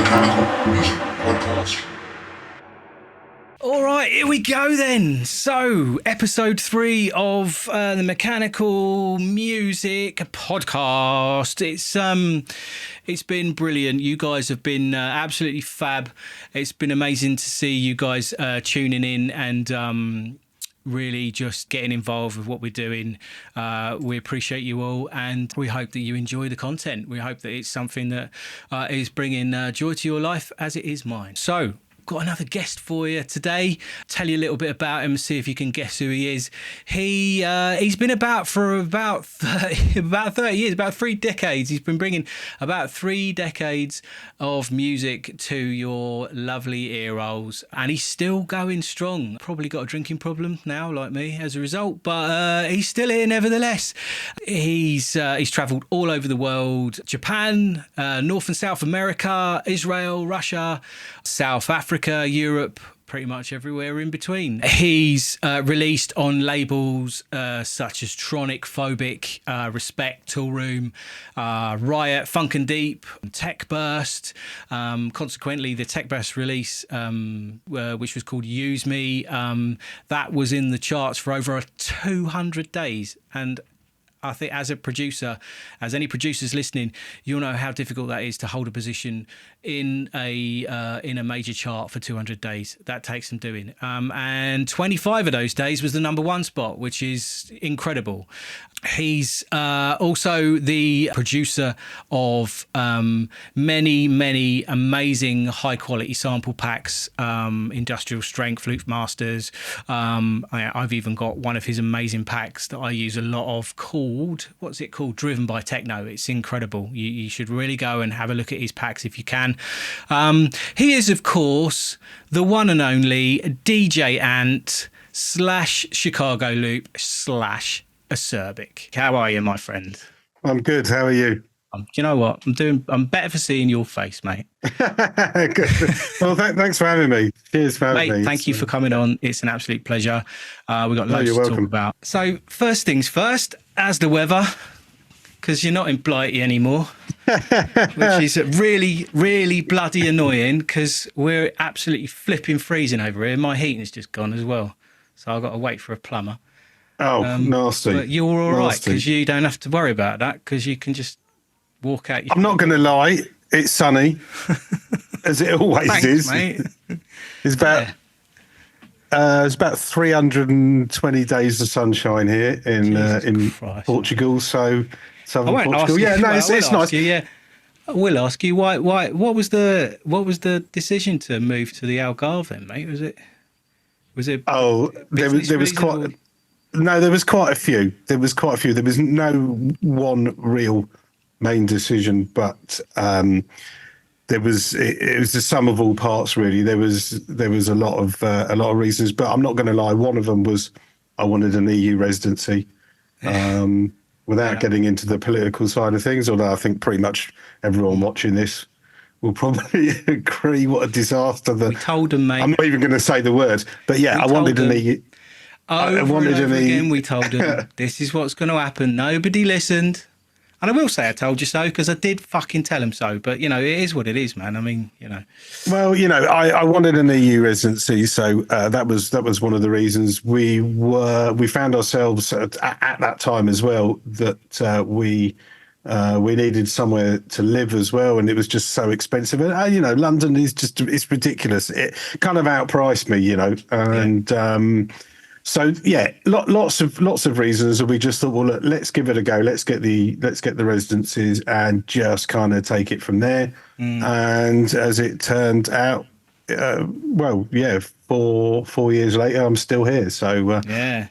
Mechanikal Music Podcast. All right, here we go then. So, episode 3 of the Mechanical Music Podcast. It's been brilliant. You guys have been absolutely fab. It's been amazing to see you guys tuning in and really just getting involved with what we're doing. We appreciate you all, and we hope that you enjoy the content. We hope that it's something that is bringing joy to your life as it is mine. So, got another guest for you today. Tell you a little bit about him, see if you can guess who he is. He's been about for about 30 years, about 3 decades. He's been bringing about 3 decades of music to your lovely ear rolls, and he's still going strong. Probably got a drinking problem now, like me, as a result, but he's still here nevertheless. He's travelled all over the world: Japan, North and South America, Israel, Russia, South Africa, Europe, pretty much everywhere in between. He's released on labels such as Tronic, Phobic, Respect, Toolroom, Riot, Funk and Deep, Tech Burst. Consequently, the Tech Burst release, which was called Use Me, that was in the charts for over 200 days. And I think as a producer, as any producers listening, you'll know how difficult that is to hold a position in a major chart for 200 days. That takes some doing. And 25 of those days was the #1 spot, which is incredible. He's also the producer of many amazing high quality sample packs, industrial strength loop masters. I've even got one of his amazing packs that I use a lot of called, what's it called? Driven by Techno. It's incredible. You should really go and have a look at his packs if you can. He is, of course, the one and only DJ Ant / Chicago Loop / Acerbic. How are you, my friend? I'm good. How are you? Do you know what? I'm better for seeing your face, mate. Good. Well, thanks for having me. Cheers for having me. Thank you for coming on. It's an absolute pleasure. We've got loads to talk about. So first things first, as the weather, because you're not in Blighty anymore, which is really, really bloody annoying because we're absolutely flipping freezing over here. My heating's just gone as well. So I've got to wait for a plumber. Oh, nasty. But you're all right because you don't have to worry about that because you can just walk out. I'm not going to lie. It's sunny, as it always is. Mate. It's about 320 days of sunshine here in Portugal. So southern Portugal. Yeah, no, it's nice. I will ask you why. What was the decision to move to the Algarve then, mate? Was it? Oh, there was quite. No, there was quite a few. There was no one real main decision, but it was the sum of all parts. Really, there was a lot of reasons, but I'm not going to lie. One of them was I wanted an EU residency. Without getting into the political side of things, although I think pretty much everyone watching this will probably agree what a disaster that. We told them, mate. I'm not even going to say the word, but yeah, I wanted an EU. Over and over again, we told them this is what's going to happen. Nobody listened. And I will say I told you so because I did fucking tell them so. But, it is what it is, man. I mean, Well, I wanted an EU residency. So that was one of the reasons we found ourselves at that time as well that we needed somewhere to live as well. And it was just so expensive. And, London is it's ridiculous. It kind of outpriced me, and so yeah, lots of reasons, and we just thought, well, look, let's give it a go. Let's get the residencies and just kind of take it from there. And as it turned out, 4 years later, I'm still here. So yeah,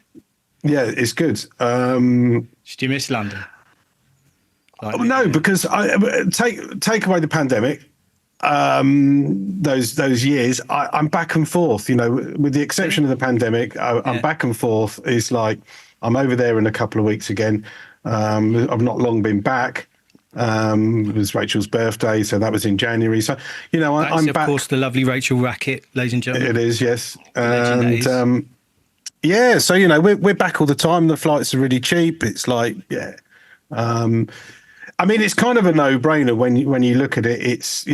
it's good. Did you miss London? No, because I take away the pandemic. Those years I'm back and forth, with the exception of the pandemic. I'm back and forth. It's like I'm over there in a couple of weeks again. I've not long been back. It was Rachel's birthday, so that was in January. So I'm back. Of course, the lovely Rachel Rackett, ladies and gentlemen. It is, yes. And so we're back all the time. The flights are really cheap. It's like I mean, it's kind of a no-brainer when you look at it. It's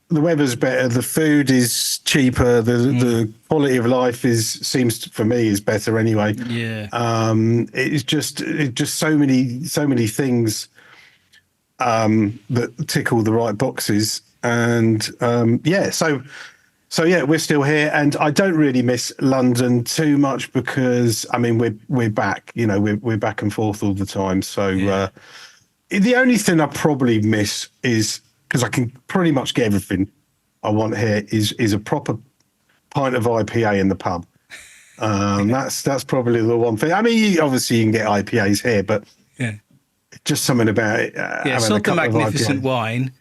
the weather's better, the food is cheaper, the quality of life for me is better anyway. Yeah. It's just so many things that tick all the right boxes, and so yeah, we're still here, and I don't really miss London too much because I mean we're back, we're back and forth all the time. So the only thing I probably miss is, because I can pretty much get everything I want here, is a proper pint of IPA in the pub. That's probably the one thing. I mean, obviously you can get IPAs here, but just something about it. It's not the magnificent wine.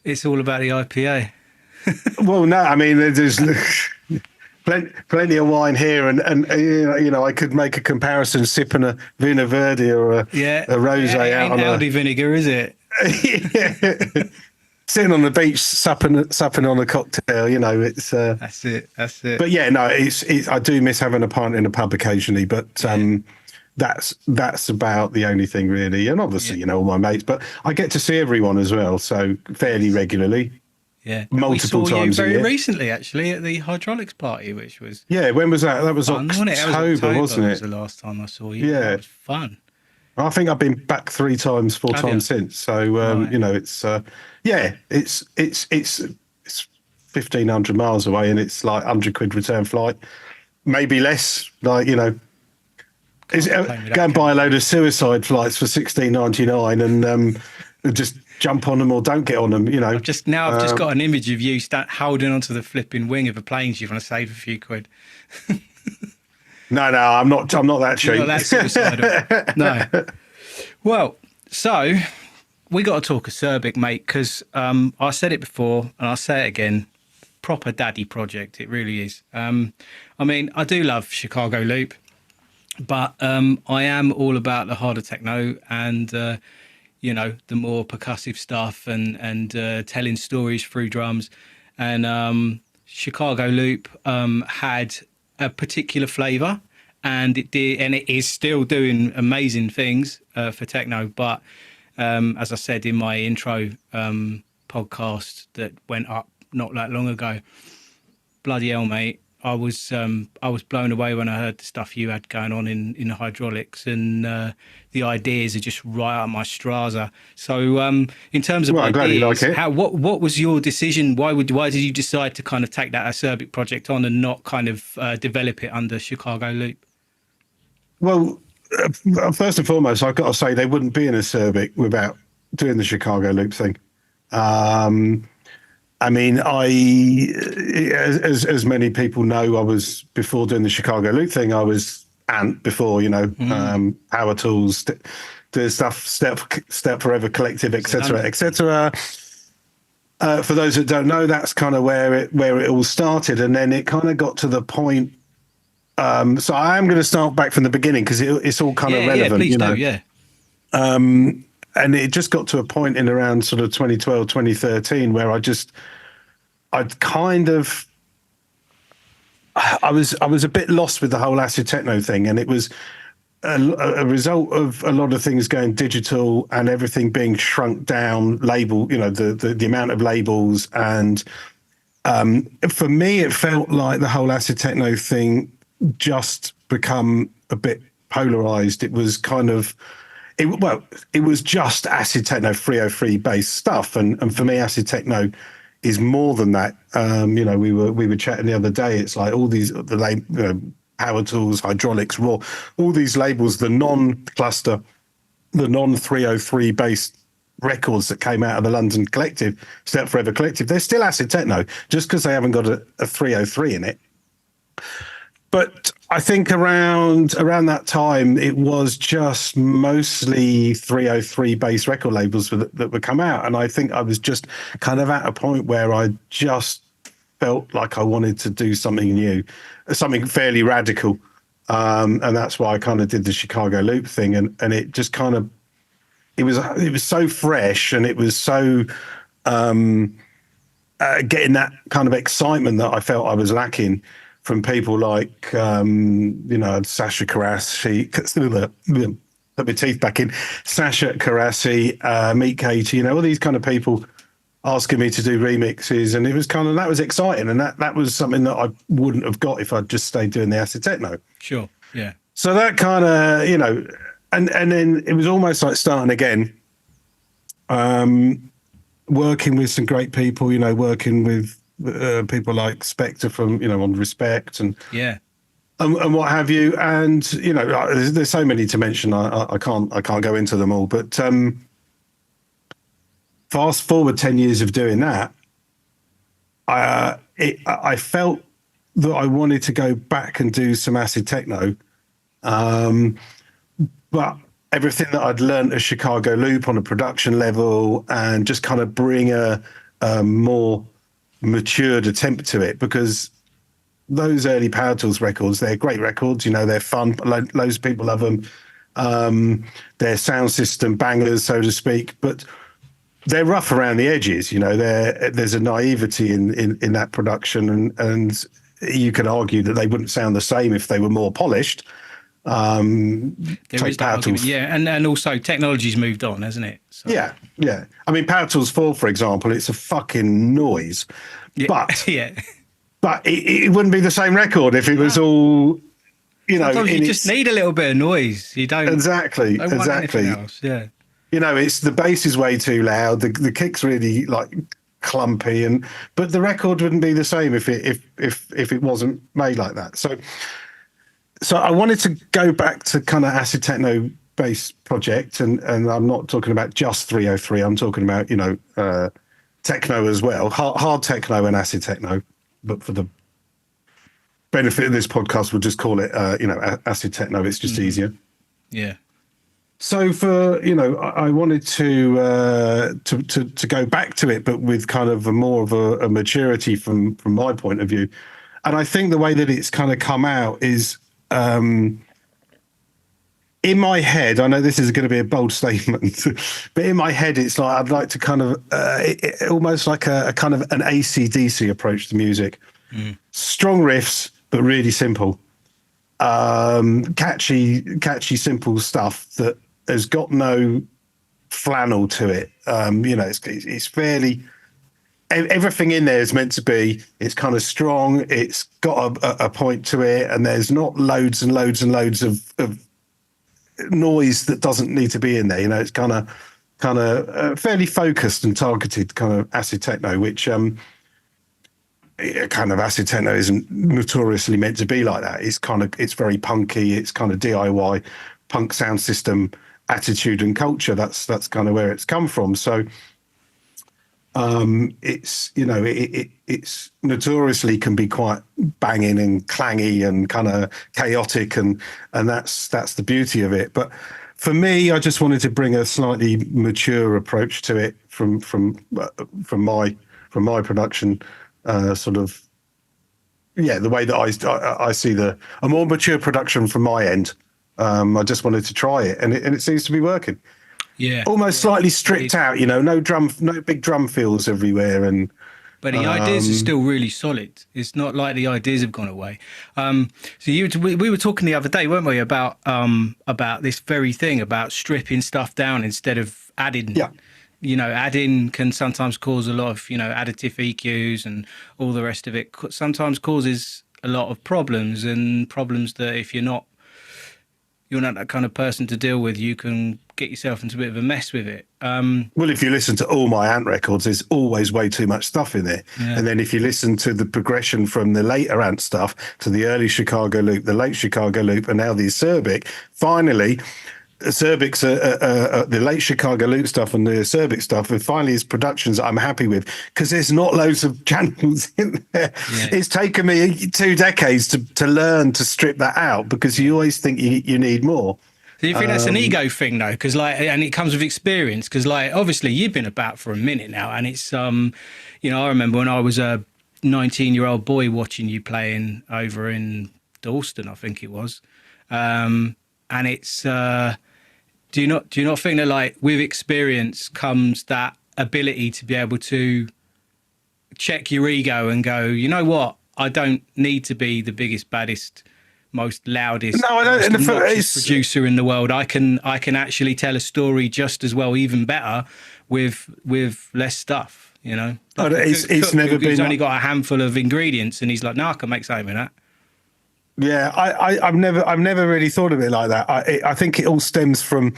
It's all about the IPA. Well, no, I mean, there's plenty of wine here, and I could make a comparison sipping a Vino Verde or a rosé out on Aldi vinegar, is it? Yeah. Sitting on the beach, supping on a cocktail, it's. That's it. But yeah, no, it's. I do miss having a pint in a pub occasionally, but that's about the only thing really. And obviously, all my mates, but I get to see everyone as well, so fairly regularly. Yeah, multiple we saw times you very recently, actually, at the hydraulics party, which was when was that? That was fun, October, wasn't it? Was the last time I saw you. Yeah, it was fun. I think I've been back 4 times since. So it's it's 1,500 miles away, and it's like £100 return flight, maybe less. Like go and buy a load of suicide flights for £16.99 and just jump on them or don't get on them. I've just got an image of you holding onto the flipping wing of a plane you're going to save a few quid. No, I'm not that cheap. You're not that suicidal. No. Well, so we got to talk Acerbic, mate, because I said it before and I'll say it again. Proper daddy project, it really is. I mean, I do love Chicago Loop, but I am all about the harder techno and the more percussive stuff and telling stories through drums. And Chicago Loop had a particular flavour, and it is still doing amazing things for techno. But as I said in my intro podcast that went up not that long ago, bloody hell, mate. I was blown away when I heard the stuff you had going on in the hydraulics, and the ideas are just right up my strata. So in terms of I'm glad you like it. What was your decision? Why did you decide to kind of take that Acerbic project on and not kind of develop it under Chicago Loop? Well, first and foremost, I've got to say they wouldn't be an Acerbic without doing the Chicago Loop thing. I mean, as many people know, I was, before doing the Chicago Loop thing, I was Ant before, Power Tools, the stuff, Step Forever Collective, etc., etc. For those that don't know, that's kind of where it all started, and then it kind of got to the point. So I am going to start back from the beginning because it's all kind of relevant, please do, yeah. And it just got to a point in around sort of 2012, 2013 where I was a bit lost with the whole acid techno thing, and it was a result of a lot of things going digital and everything being shrunk down, the amount of labels, and for me it felt like the whole acid techno thing just become a bit polarized. It was kind of it was just acid techno 303 based stuff, and for me acid techno is more than that. We were chatting the other day. It's like all these Power Tools, Hydraulics, Raw, all these labels, the non-cluster, the non-303 based records that came out of the London collective, Step Forever Collective, they're still acid techno, just because they haven't got a 303 in it. But I think around that time, it was just mostly 303 based record labels that would come out. And I think I was just kind of at a point where I just felt like I wanted to do something new, something fairly radical. And that's why I kind of did the Chicago Loop thing. And it just kind of, it was so fresh, and it was so getting that kind of excitement that I felt I was lacking from people like, Sasha Karasi, put my teeth back in, Sasha Karasi, Meat Katie, all these kind of people asking me to do remixes, and it was that was exciting, and that was something that I wouldn't have got if I'd just stayed doing the acid techno. Sure. Yeah. So that kind of, and then it was almost like starting again, working with some great people, working with people like Spectre from, on Respect and what have you. And, there's so many to mention. I can't go into them all, but fast forward 10 years of doing that, I felt that I wanted to go back and do some acid techno. But everything that I'd learned at Chicago Loop on a production level, and just kind of bring a more matured attempt to it, because those early Power Tools records, they're great records, they're fun. Loads of people love them. They're sound system bangers, so to speak, but they're rough around the edges. There's a naivety in that production, and you could argue that they wouldn't sound the same if they were more polished. There is that argument, and also technology's moved on, hasn't it? So. Yeah. I mean, Power Tools 4, for example, it's a fucking noise, but but it wouldn't be the same record if it was all, Sometimes you just need a little bit of noise. You don't exactly. Want anything else. Yeah. It's the bass is way too loud. The kick's really clumpy, but the record wouldn't be the same if it wasn't made like that. So I wanted to go back to kind of acid techno based project, and I'm not talking about just 303. I'm talking about techno as well, hard techno and acid techno. But for the benefit of this podcast, we'll just call it acid techno. It's just easier. Yeah. So I wanted to go back to it, but with kind of more of a maturity from my point of view. And I think the way that it's kind of come out is, in my head, I know this is going to be a bold statement, but in my head, it's like I'd like to kind of almost like a kind of an AC/DC approach to music. Strong riffs, but really simple, catchy, simple stuff that has got no flannel to it. It's fairly. Everything in there is meant to be, it's kind of strong, it's got a point to it, and there's not loads and loads and loads of noise that doesn't need to be in there. It's kind of fairly focused and targeted kind of acid techno, which kind of acid techno isn't notoriously meant to be like that. It's very punky, it's kind of DIY, punk sound system, attitude and culture. That's kind of where it's come from. So it's it's notoriously can be quite banging and clangy and kind of chaotic, and that's the beauty of it. But for me, I just wanted to bring a slightly mature approach to it from my production, the way that I see a more mature production from my end. I just wanted to try it, and it seems to be working. Yeah, almost slightly stripped out, no big drum fills everywhere, but the ideas are still really solid. It's not like the ideas have gone away. So we were talking the other day, weren't we, about this very thing, about stripping stuff down instead of adding. Yeah. Adding can sometimes cause a lot of additive EQs and all the rest of it. Sometimes causes a lot of problems that if you're not that kind of person to deal with, you can get yourself into a bit of a mess with it. Well, if you listen to all my Ant records, there's always way too much stuff in there. Yeah. And then if you listen to the progression from the later Ant stuff to the early Chicago Loop, the late Chicago Loop, and now the Acerbic, finally, Acerbic's the late Chicago Loop stuff and the Acerbic stuff, and finally his productions I'm happy with, because there's not loads of channels in there. Yeah. It's taken me 2 decades to learn to strip that out, because you always think you need more. Do you think that's an ego thing though? Because and it comes with experience. Because obviously you've been about for a minute now, and it's I remember when I was a 19-year-old boy watching you playing over in Dalston, I think it was, and it's. Do you not think that with experience comes that ability to be able to check your ego and go, you know what, I don't need to be the biggest, baddest most loudest, No, I don't. most And obnoxious producer in the world. I can actually tell a story just as well, even better, with less stuff. You know, like it's never who's been. only got a handful of ingredients, and he's like, "No, I can make something with that." Yeah, I've never really thought of it like that. I think it all stems from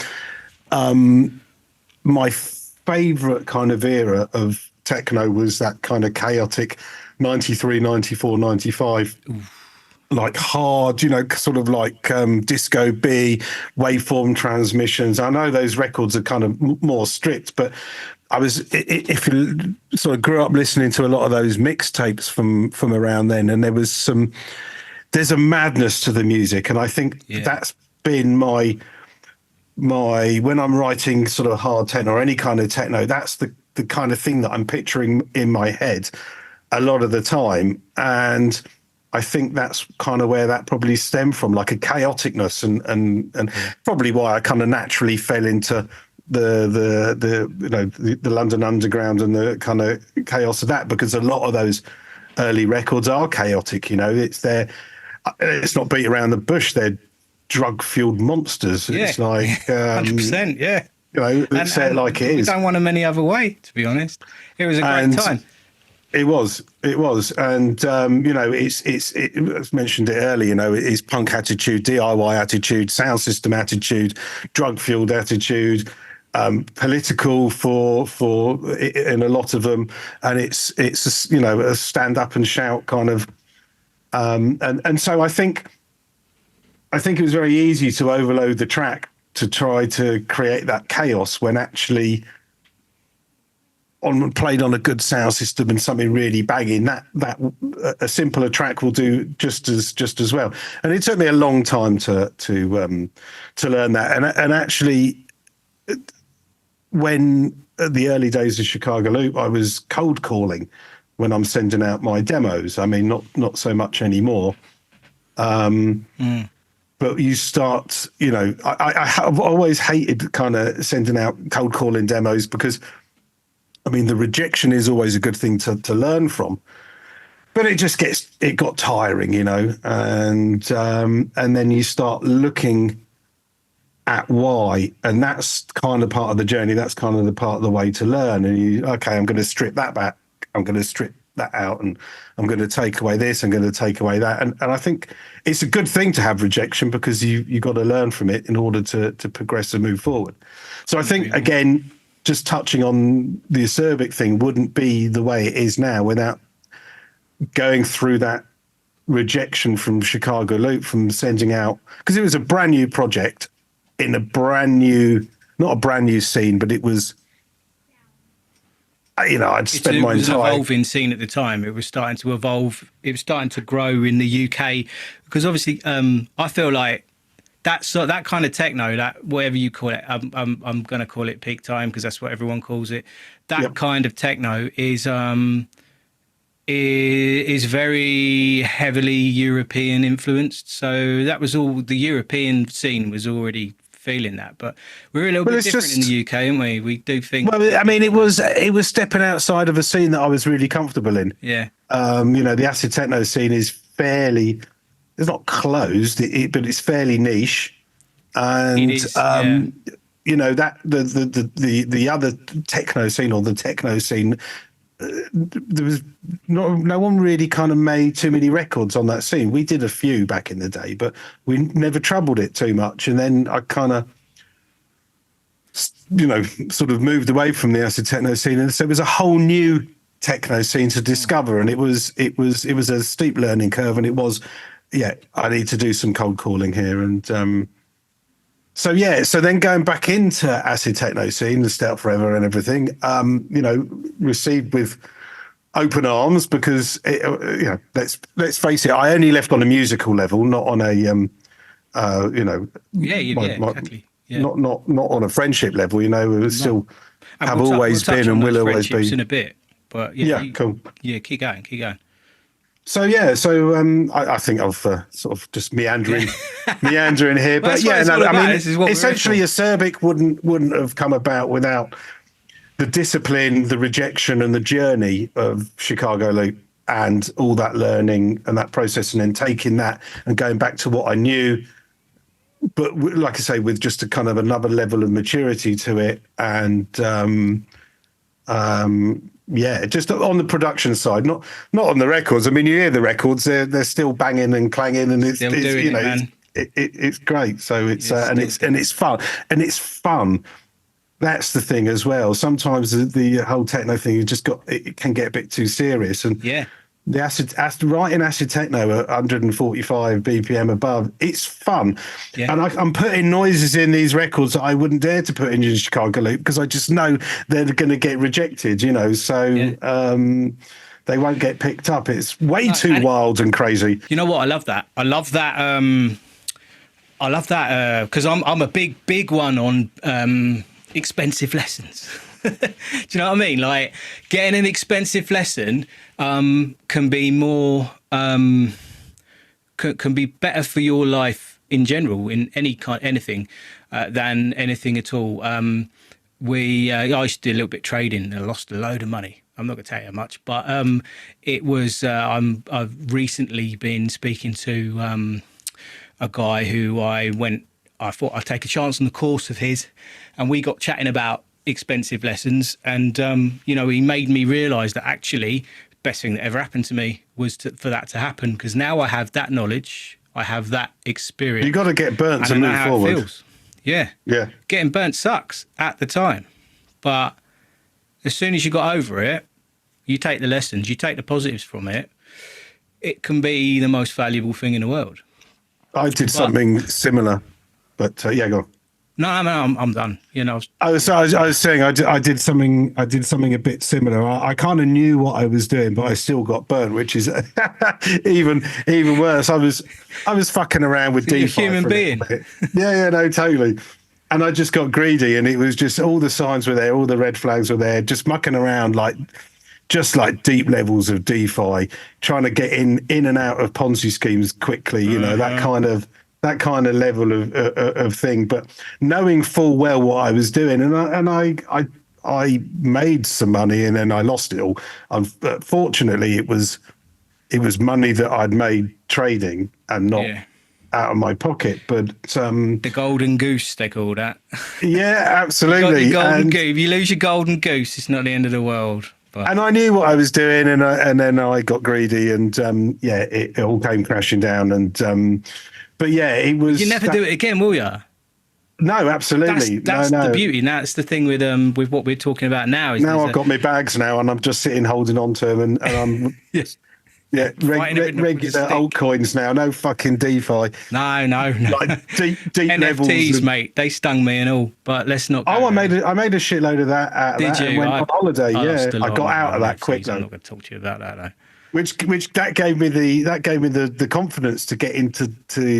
my favorite kind of era of techno was that kind of chaotic 93, 94, 95. Like hard, you know, sort of like disco B, waveform transmissions. I know those records are kind of more strict, but if you sort of grew up listening to a lot of those mixtapes from around then, and there's a madness to the music, and I think that's been my when I'm writing sort of hard techno or any kind of techno, that's the kind of thing that I'm picturing in my head a lot of the time. And I think that's kind of where that probably stemmed from, like a chaoticness, and probably why I kind of naturally fell into the London Underground and the kind of chaos of that, because a lot of those early records are chaotic. You know, it's not beat around the bush. They're drug-fueled monsters. Yeah. It's like 100%. Yeah. You know, let's say it like it is. We don't want them any other way, to be honest. It was a great time. It was, and you know, it's mentioned it earlier. You know, it's punk attitude, DIY attitude, sound system attitude, drug fueled attitude, political for in a lot of them, and it's you know, a stand up and shout kind of, and so I think it was very easy to overload the track to try to create that chaos when actually played on a good sound system and something really banging, that a simpler track will do just as well. And it took me a long time to learn that. And actually, when at the early days of Chicago Loop, I was cold calling when I'm sending out my demos. I mean, not so much anymore. But you start, you know, I've always hated kind of sending out cold calling demos, because I mean, the rejection is always a good thing to learn from, but it got tiring, you know, and then you start looking at why, and that's kind of part of the journey. That's kind of the part of the way to learn. And I'm going to strip that back. I'm going to strip that out, and I'm going to take away this. I'm going to take away that. And I think it's a good thing to have rejection, because you got to learn from it in order to progress and move forward. So I think, again, just touching on the Acerbic thing wouldn't be the way it is now without going through that rejection from Chicago Loop, from sending out, because it was a brand new project in a brand new, not a brand new scene, but it was, you know, I'd spent my entire... It was an evolving scene at the time. It was starting to evolve. It was starting to grow in the UK, because obviously I feel like that kind of techno, that whatever you call it, I'm going to call it peak time, because that's what everyone calls it. That kind of techno is very heavily European influenced. So that was all, the European scene was already feeling that, but we're a little bit different in the UK, aren't we? We do think. Well, I mean, it was stepping outside of a scene that I was really comfortable in. Yeah. You know, the acid techno scene is fairly, it's not closed, but it's fairly niche, and it is, you know, that the other techno scene, or the techno scene, there was no one really kind of made too many records on that scene. We did a few back in the day, but we never troubled it too much. And then I kind of, you know, sort of moved away from the acid techno scene, and so it was a whole new techno scene to discover, and it was a steep learning curve, and it was, I need to do some cold calling here. And so then going back into acid techno scene, the Stay Up Forever and everything, you know, received with open arms, because you know, let's face it, I only left on a musical level, not on a you know, exactly. Yeah. Not on a friendship level, you know. We still have always been and will always be in a bit, but cool. Yeah, keep going. So I think I've sort of just meandering here, but I mean, essentially, Acerbic wouldn't have come about without the discipline, the rejection, and the journey of Chicago Loop. and all that learning and that process, and then taking that and going back to what I knew, but like I say, with just a kind of another level of maturity to it. And yeah, just on the production side, not on the records. I mean, you hear the records; they're still banging and clanging, and it's you know, man. It's great. So it's and it's fun, and it's fun. That's the thing as well. Sometimes the whole techno thing, it can get a bit too serious. And the acid techno at 145 BPM above, it's fun. Yeah. And I'm putting noises in these records that I wouldn't dare to put in Chicago Loop because I just know they're going to get rejected, you know. So they won't get picked up. It's way too wild and crazy. You know what? I love that. I love that because I'm a big one on expensive lessons. Do you know what I mean? Like getting an expensive lesson can be more can be better for your life in general in anything than anything at all. I used to do a little bit of trading and I lost a load of money. I'm not going to tell you how much, but it was. I've recently been speaking to a guy who I thought I'd take a chance on the course of his, and we got chatting about expensive lessons, and you know, he made me realise that actually the best thing that ever happened to me was for that to happen, because now I have that knowledge, I have that experience. You got to get burnt to move forward. Yeah, getting burnt sucks at the time, but as soon as you got over it, you take the lessons, you take the positives from it, it can be the most valuable thing in the world. I did something similar, but yeah, go on. No, I'm done. You know, I was saying I did something a bit similar. I kind of knew what I was doing, but I still got burnt, which is even worse. I was fucking around with DeFi. Human being. Yeah, no, totally. And I just got greedy, and it was just all the signs were there, all the red flags were there, just mucking around like deep levels of DeFi, trying to get in and out of Ponzi schemes quickly. You know, that kind of level of thing, but knowing full well what I was doing, and I made some money and then I lost it all. Fortunately, it was money that I'd made trading and not out of my pocket. But the golden goose, they call that. Yeah, absolutely. If you lose your golden goose, it's not the end of the world. But. And I knew what I was doing, and then I got greedy, and it all came crashing down, and. But yeah, it was. You never do it again, will you? No, absolutely. That's the beauty. Now it's the thing with what we're talking about now. Now I've got my bags now, and I'm just sitting holding on to them, and I'm regular altcoins now. No fucking DeFi. No. Like deep NFTs, levels, mate. They stung me and all, but let's not. I made a shitload of that. Out of Did that you? And went on holiday. I got out of that quick though. I'm not going to talk to you about that though. Which that gave me the confidence to get into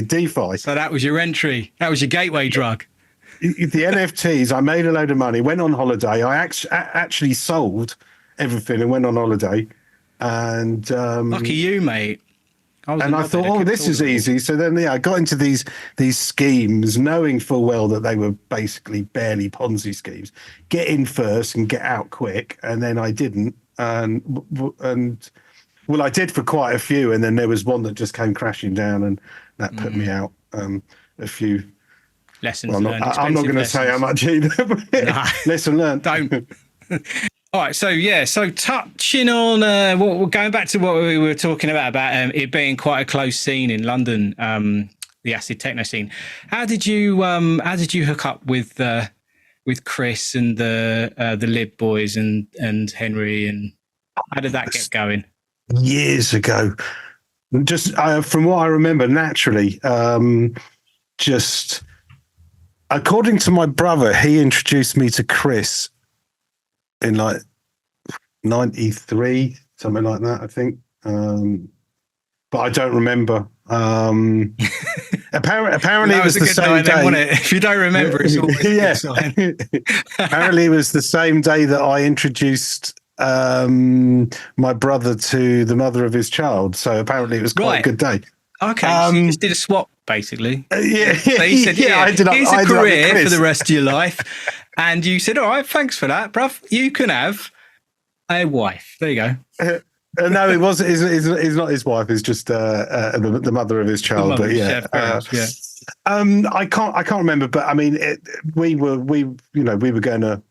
DeFi. So that was your entry. That was your gateway drug. The NFTs. I made a load of money. Went on holiday. I actually sold everything and went on holiday. And lucky you, mate. I thought, this is easy. So then, I got into these schemes, knowing full well that they were basically barely Ponzi schemes. Get in first and get out quick, and then I didn't. And well, I did for quite a few, and then there was one that just came crashing down, and that put me out a few lessons well, learned. I'm not going to say how much either. Lesson learned. Don't. All right, so touching on we're going back to what we were talking about it being quite a close scene in London, the acid techno scene. How did you hook up with Chris and the Lib boys and Henry, and how did that get going? Years ago, just from what I remember, naturally, just according to my brother, he introduced me to Chris in like 93, something like that, I think. But I don't remember. Apparently it was the same day. Then, if you don't remember, it's always a good sign. Apparently it was the same day that I introduced my brother to the mother of his child. So apparently it was quite a good day. Okay, so you just did a swap, basically. So he said, here's a career for the rest of your life. And you said, all right, thanks for that, bruv. You can have a wife. There you go. No, it wasn't. It's not his wife. It's just the mother of his child. But yeah, I can't remember. But I mean, we were going to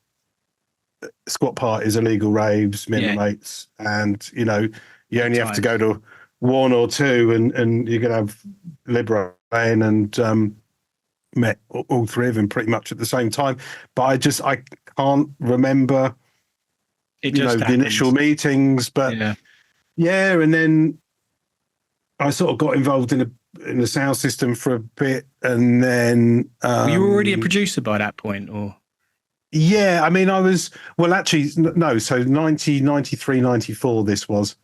squat parties, illegal raves, me and my mates, and you only have to go to one or two, and you're gonna have Liberate and met all three of them pretty much at the same time. But I can't remember. The initial meetings, but and then I sort of got involved in the sound system for a bit, and then were you already a producer by that point, or? Yeah, I mean, I was actually no. So 93, 94 this was,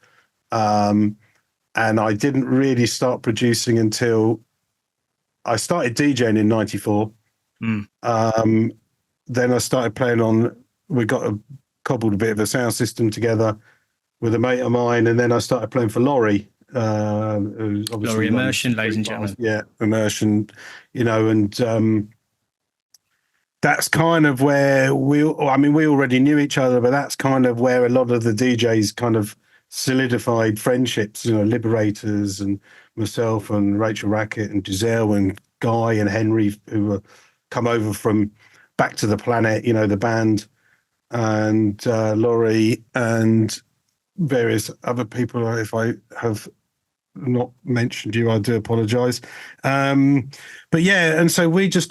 and I didn't really start producing until I started DJing in 94. Then I started playing on. We cobbled a bit of a sound system together with a mate of mine, and then I started playing for Laurie. Laurie Immersion, ladies and gentlemen. Yeah, Immersion, and that's kind of where we already knew each other, but that's kind of where a lot of the DJs kind of solidified friendships, Liberators and myself and Rachel Rackett and Giselle and Guy and Henry, who were come over from Back to the Planet, the band, and Laurie and various other people. If I have not mentioned you, I do apologize. But yeah, and so we just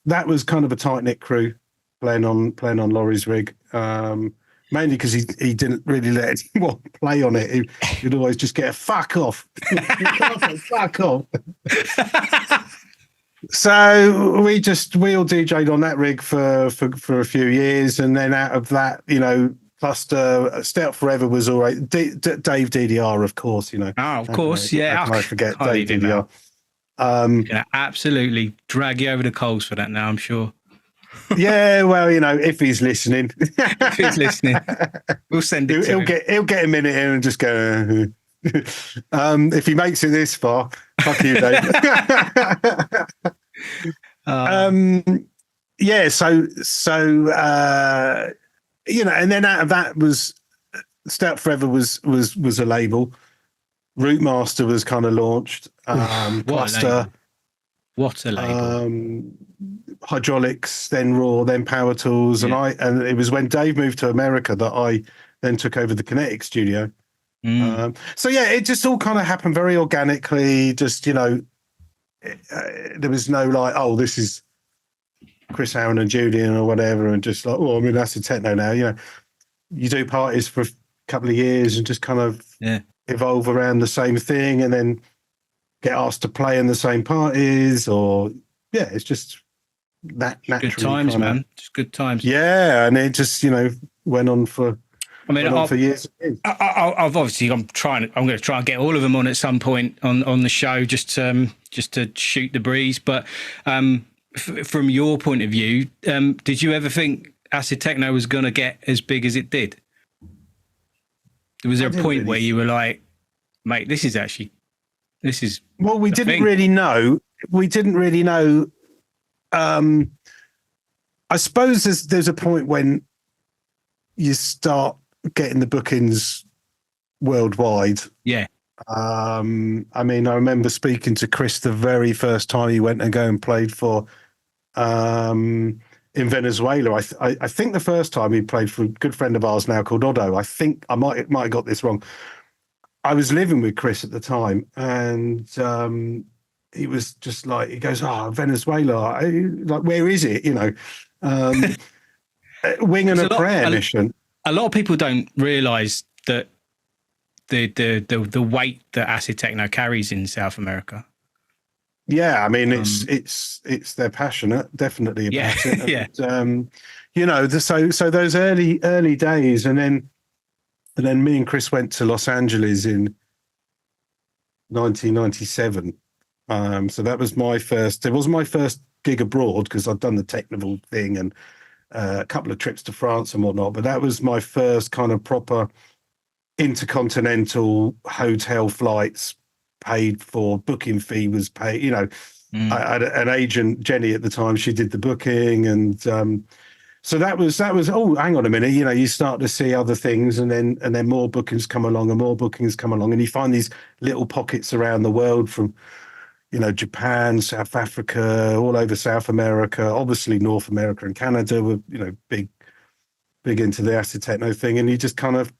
that was kind of a tight knit crew playing on Laurie's rig. Mainly because he didn't really let anyone play on it. He'd always just get a fuck off. Fuck off. So we all DJ'd on that rig for a few years, and then out of that, cluster, Stay Up Forever was all right. Dave DDR, of course, Oh, of course, yeah. How can I forget Dave DDR? Gonna absolutely drag you over the coals for that now, I'm sure. Yeah, well, if he's listening, we'll send it to him. He'll get a minute in and just go. If he makes it this far, fuck you, Dave. Yeah, so and then out of that was Stay Up Forever was a label. Rootmaster was kind of launched. Cluster. What a label. Hydraulics, then Raw, then Power Tools, and it was when Dave moved to America that I then took over the Kinetic studio. So yeah, it just all kind of happened very organically. Just there was no like, oh, this is Chris Aaron and Julian or whatever, and just like, oh, I'm in Acid Techno now. You do parties for a couple of years and just kind of evolve around the same thing, and then get asked to play in the same parties, or it's just that naturally. Good times, man. Just good times. Yeah, and it just went on for. For years. I'm going to try and get all of them on at some point on the show, just to shoot the breeze. But from your point of view, did you ever think Acid Techno was going to get as big as it did? Was there a point where you were like, mate, this is. Well, we didn't really know. I suppose there's a point when you start getting the bookings worldwide. Yeah. I mean, I remember speaking to Chris the very first time he went and go and played for in Venezuela. I think the first time he played for a good friend of ours now called Otto. I think I might have got this wrong. I was living with Chris at the time, and he was just like, he goes, Venezuela, like, where is it? Wing and a prayer mission. A lot of people don't realise that the weight that Acid Techno carries in South America. Yeah, I mean, it's they're passionate, definitely about it. And, so those early days, and then me and Chris went to Los Angeles in 1997. So that was my first. It was my first gig abroad because I'd done the technical thing and a couple of trips to France and whatnot. But that was my first kind of proper intercontinental hotel flights paid for. Booking fee was paid. I had an agent, Jenny, at the time. She did the booking, and So that was, oh, hang on a minute, you know, you start to see other things, and then more bookings come along and more bookings come along, and you find these little pockets around the world from, you know, Japan, South Africa, all over South America, obviously North America and Canada were, you know, big into the acid techno thing. And you just kind of,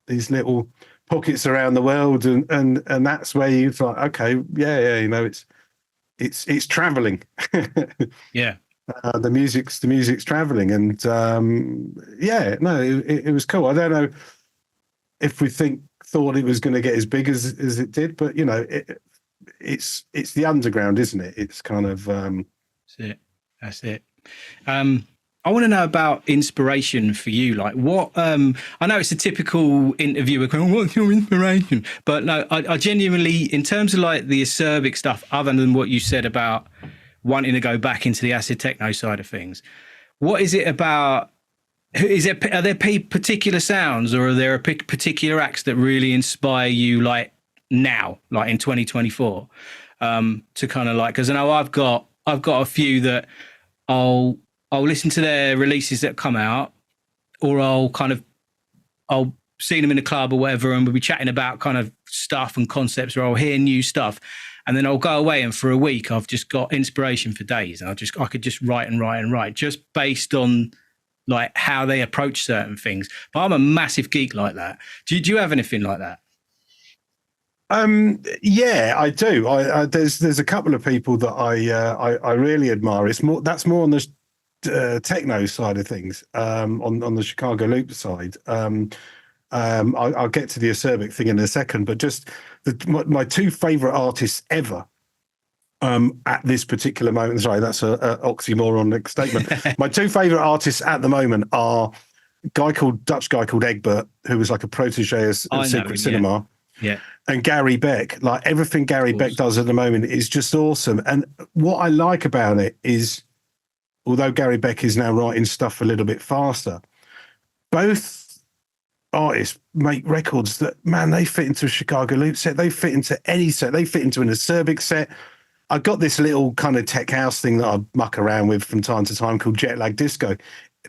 these little pockets around the world, and that's where you thought, okay, yeah, you know, it's traveling. Yeah. The music's traveling, and yeah, no, it was cool. I don't know if we thought it was going to get as big as it did, but you know, it's the underground, isn't it? It's kind of that's it. I want to know about inspiration for you. Like, what I know it's a typical interviewer going, what's your inspiration? But no, I genuinely, in terms of like the Acerbic stuff, other than what you said about wanting to go back into the acid techno side of things, what is it about? Are there particular sounds, or are there particular acts that really inspire you, like now, like in 2024, to kind of like, because I know I've got a few that I'll listen to their releases that come out, or I'll see them in a club or whatever, and we'll be chatting about kind of stuff and concepts, or I'll hear new stuff, and then I'll go away, and for a week I've just got inspiration for days, and I could just write and write and write just based on like how they approach certain things. But I'm a massive geek like that. Do you have anything like that? Yeah, I do. There's a couple of people that I really admire. That's more on the techno side of things, on the Chicago Loop side. I'll get to the Acerbic thing in a second, but just my two favorite artists ever, at this particular moment. Sorry, that's a oxymoronic statement. My two favorite artists at the moment are Dutch guy called Egbert, who was like a protege of Secret Cinema. Yeah. And Gary Beck. Like, everything Gary Beck does at the moment is just awesome. And what I like about it is, although Gary Beck is now writing stuff a little bit faster, both artists make records that, man, they fit into a Chicago Loop set, they fit into any set, they fit into an Acerbic set. I got this little kind of tech house thing that I muck around with from time to time called Jet Lag Disco.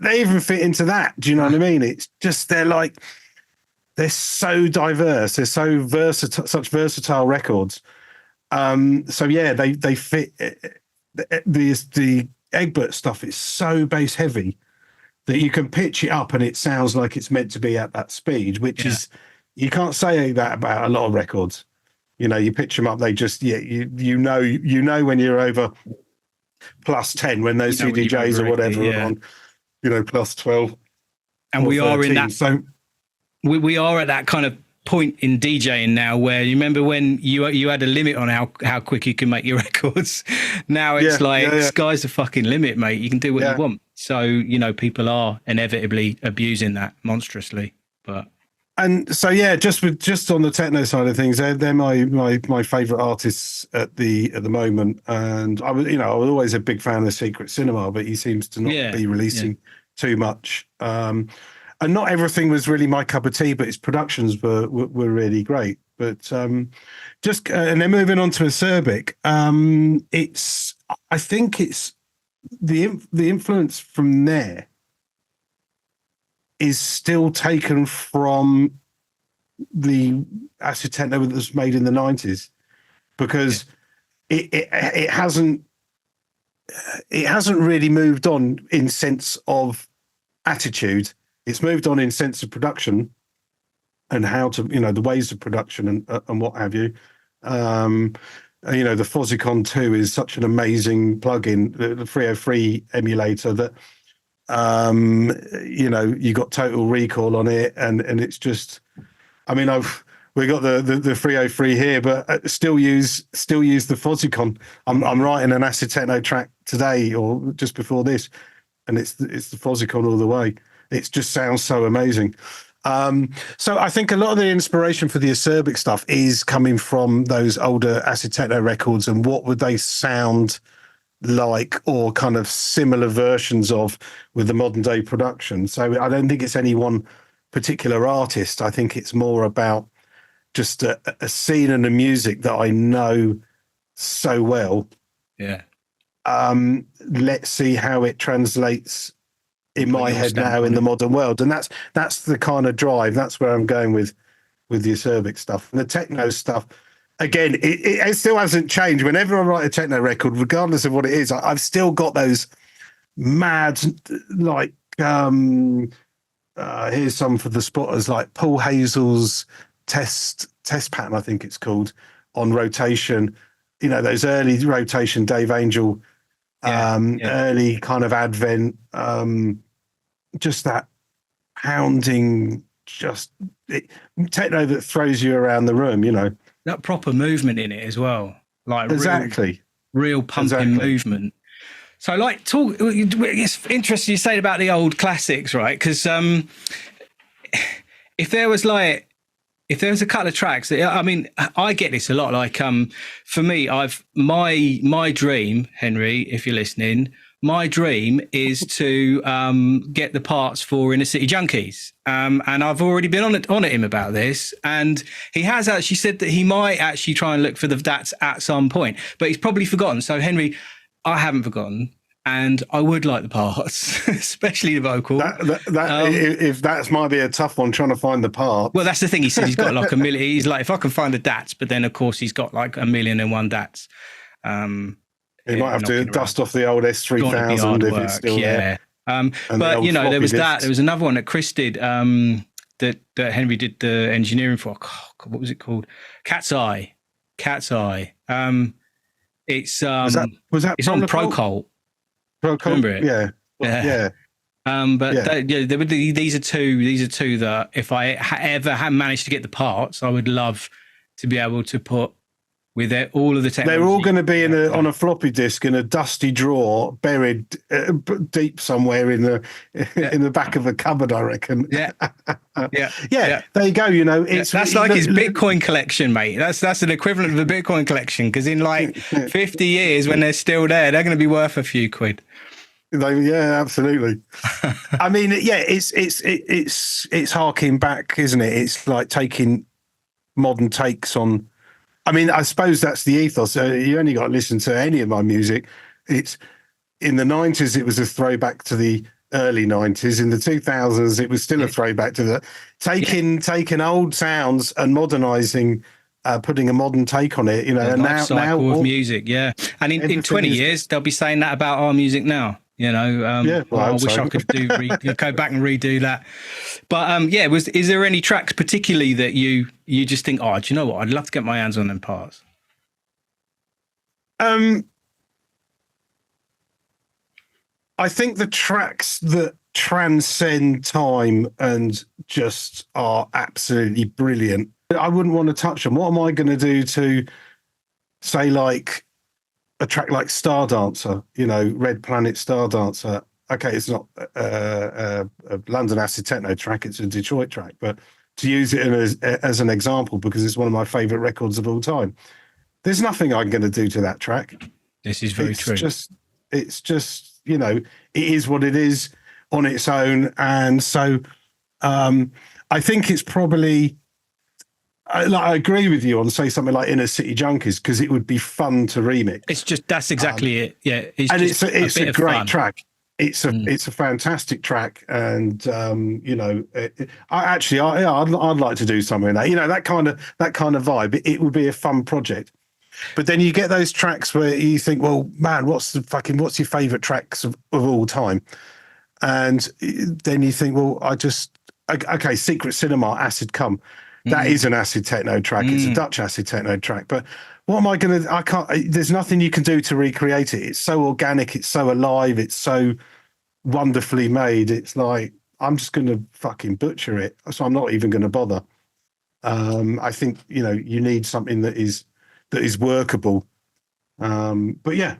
They even fit into that. Do you know what I mean? It's just, they're so diverse. They're so versatile, such versatile records. So yeah, they fit. The Egbert stuff is so bass heavy that you can pitch it up and it sounds like it's meant to be at that speed, which is, you can't say that about a lot of records. You know, you pitch them up, they just, you know when you're over plus 10, when those CDJs or whatever are on, you know, plus 12. And we 13. are in that. So we are at that kind of point in DJing now where, you remember when you had a limit on how quick you can make your records. Now it's sky's the fucking limit, mate. You can do what you want. So, you know, people are inevitably abusing that monstrously. And so just on the techno side of things, they're my favorite artists at the moment. And I was always a big fan of Secret Cinema, but he seems to not be releasing too much. And not everything was really my cup of tea, but his productions were really great. But and then moving on to Acerbic, I think it's the influence from there is still taken from the acid techno that was made in the 90s, because it hasn't really moved on in sense of attitude. It's moved on in sense of production and how to, the ways of production and what have you. The Fozicon 2 is such an amazing plugin, the 303 emulator that, you got Total Recall on it, and it's just, we got the 303 here, but still use the Fozicon. I'm writing an acid techno track today or just before this, and it's the Fozicon all the way. It just sounds so amazing. So I think a lot of the inspiration for the Acerbic stuff is coming from those older acid techno records, and what would they sound like, or kind of similar versions of, with the modern day production. So I don't think it's any one particular artist. I think it's more about just a scene and a music that I know so well. Yeah. Let's see how it translates in my head now in the modern world, and that's the kind of drive. That's where I'm going with the Acerbic stuff and the techno stuff. Again, it still hasn't changed. Whenever I write a techno record, regardless of what it is, I've still got those mad, like here's some for the spotters, like Paul Hazel's test pattern, I think it's called, on rotation. You know, those early rotation Dave Angel, early kind of Advent, just that pounding, techno that throws you around the room, you know. That proper movement in it as well. Like real pumping movement. So like it's interesting you say about the old classics, right? Because if there was a couple of tracks, I mean, I get this a lot. Like, for me, my dream, Henry, if you're listening, my dream is to get the parts for Inner City Junkies. And I've already been on at him about this. And he has actually said that he might actually try and look for the DATs at some point, but he's probably forgotten. So, Henry, I haven't forgotten. And I would like the parts, especially the vocal. If that might be a tough one, trying to find the part. Well, that's the thing. He said he's got like a million. He's like, if I can find the DATs, but then of course he's got like 1,000,001 DATs. He might have to dust off the old S3000 if it's still there. But you know, there was that. There was another one that Chris did. That Henry did the engineering for. Oh, God, what was it called? Cat's Eye. It's was that it's on Procol. Remember it? Yeah. These are two that if I ever had managed to get the parts, I would love to be able to put with all of the technology. They're all going to be on a floppy disk in a dusty drawer, buried deep somewhere in the back of a cupboard, I reckon. Yeah. There you go. You know, that's like his Bitcoin collection, mate. That's an equivalent of a Bitcoin collection, because in like 50 years, when they're still there, they're going to be worth a few quid. Yeah, absolutely. I mean, it's harking back, isn't it? It's like taking modern takes on. I mean, I suppose that's the ethos. You only got to listen to any of my music. It's in the 90s, it was a throwback to the early 90s. In the 2000s, it was still a throwback to the taking old sounds and modernizing, putting a modern take on it. You know, and now with music, yeah. And in 20 years, they'll be saying that about our music now. You know, I wish I could go back and redo that. But is there any tracks particularly that you just think, oh, do you know what? I'd love to get my hands on them parts. I think the tracks that transcend time and just are absolutely brilliant, I wouldn't want to touch them. What am I going to do to say, like, a track like Star Dancer, you know, Red Planet Star Dancer? Okay, it's not a London Acid Techno track, it's a Detroit track, but to use it as an example, because it's one of my favourite records of all time, there's nothing I'm going to do to that track. This is very true. It's just, you know, it is what it is on its own. And so I think it's probably... I agree with you on, say, something like Inner City Junkies, because it would be fun to remix. That's exactly it. Yeah, it's a great track. It's a fantastic track, and you know, I'd like to do something like that. You know, that kind of vibe. It would be a fun project. But then you get those tracks where you think, well, man, what's your favourite tracks of all time? And then you think, well, okay, Secret Cinema, Acid Come. That is an acid techno track. It's a Dutch acid techno track. But what am I going to... I can't... There's nothing you can do to recreate it. It's so organic. It's so alive. It's so wonderfully made. It's like, I'm just going to fucking butcher it. So I'm not even going to bother. I think, you know, you need something that is workable. But yeah.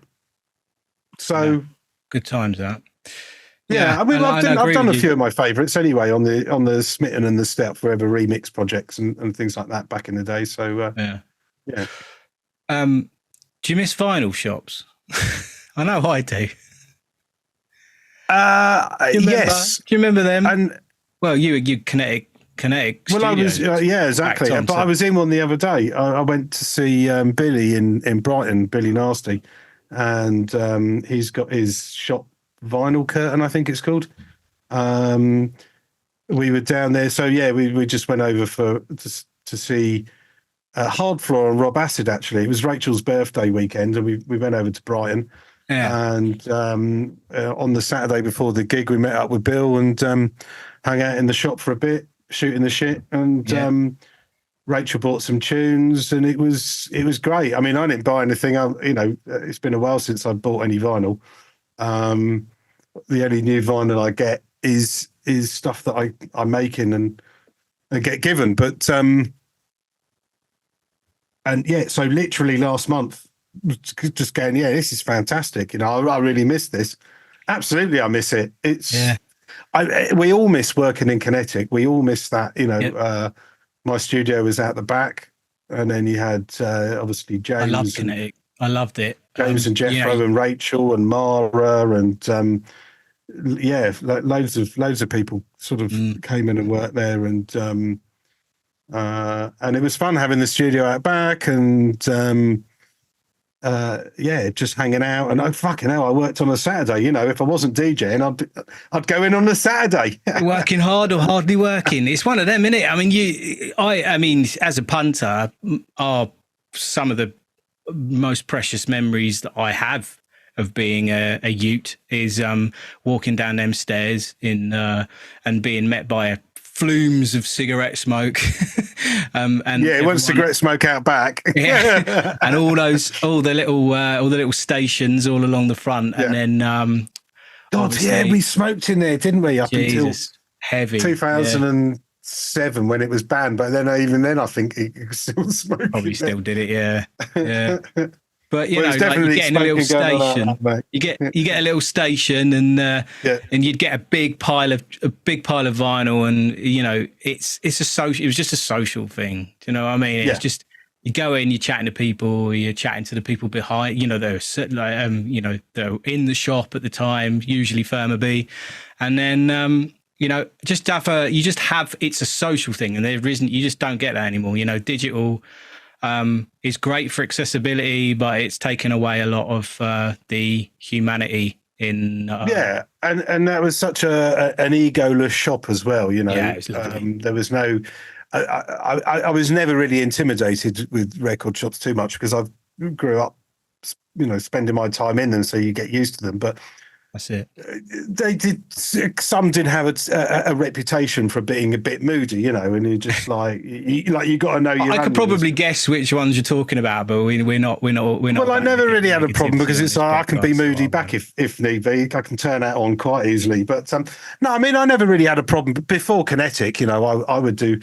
So... Good times, that. Yeah, I mean, I've done a few of my favourites anyway on the Smitten and the Step Forever remix projects and things like that back in the day. So yeah. Do you miss vinyl shops? I know I do. Yes. Do you remember them? And well, you Kinetic. Well, I was exactly. But I was in one the other day. I went to see Billy in Brighton, Billy Nasty, and he's got his shop. Vinyl Curtain, I think it's called. We were down there. So yeah, we just went over to see Hard Floor and Rob Acid. Actually, it was Rachel's birthday weekend, and we went over to Brighton. Yeah. And on the Saturday before the gig, we met up with Bill and hung out in the shop for a bit, shooting the shit. And Rachel bought some tunes, and it was great. I mean, I didn't buy anything. It's been a while since I bought any vinyl. The only new vinyl I get is stuff that I'm making and get given. But and yeah, so literally last month, just going, yeah, this is fantastic. You know, I really miss this. Absolutely, I miss it. We all miss working in Kinetic. We all miss that. You know, my studio was out the back, and then you had obviously James. I loved Kinetic. I loved it. James and Jethro and Rachel and Mara and loads of people sort of came in and worked there, and it was fun having the studio out back and just hanging out. And fucking hell, I worked on a Saturday. You know, if I wasn't DJing, I'd go in on a Saturday. Working hard or hardly working. It's one of them, isn't it? I mean, as a punter, are some of the most precious memories that I have of being a ute is walking down them stairs and being met by flumes of cigarette smoke. It went cigarette smoke out back. And all the little stations all along the front, and then we smoked in there, didn't we? Up until heavy 2007 when it was banned, but then even then I think it still smoked. Probably still did it, yeah. But you get in a little station. You get a little station, and you'd get a big pile of vinyl, and you know it's a social. It was just a social thing. Do you know what I mean? It's just you go in, you're chatting to people, you're chatting to the people behind. You know, they're they're in the shop at the time, usually Firma B, and then it's a social thing, and you just don't get that anymore. You know, digital is great for accessibility, but it's taken away a lot of the humanity in. And that was such an egoless shop as well. You know, it was lovely. There was no. I was never really intimidated with record shops too much because I grew up, spending my time in them, so you get used to them. But that's it. Some did have a reputation for being a bit moody, and you just you got to know your. I could probably guess which ones you're talking about, but we're not. Well, I never really had a problem because it's I can be moody back if need be. I can turn that on quite easily. But no, I mean I never really had a problem. But before Kinetic, I would do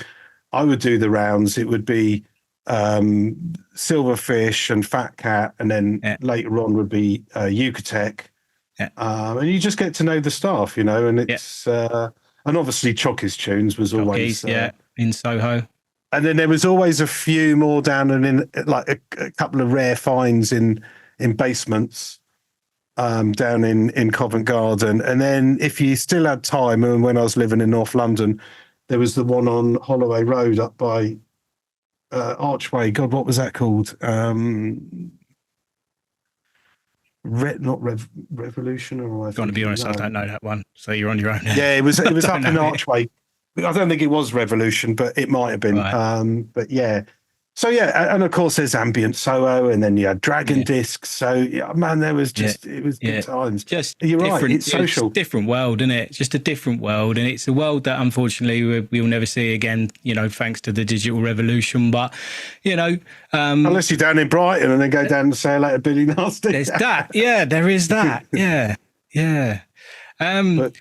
the rounds. It would be Silverfish and Fat Cat, and then later on would be Yucatec. And you just get to know the staff, and it's and obviously Chocky's tunes was always in Soho, and then there was always a few more down and in like a couple of rare finds in basements down in Covent Garden, and then if you still had time, and when I was living in North London, there was the one on Holloway Road up by Archway. God, what was that called? Revolution, or going to be honest, I don't know that one. So you're on your own. Yeah, it was up in Archway. I don't think it was Revolution, but it might have been. Right. But yeah. So yeah, and of course there's ambient Soho, and then you had Dragon Discs. So yeah, man, there was it was good times. You're right, it's social. It's a different world, isn't it? It's just a different world, and it's a world that unfortunately we'll never see again. Thanks to the digital revolution. But unless you're down in Brighton and then go down and say hello to Billy Nasty. There's that. Yeah, there is that. Yeah.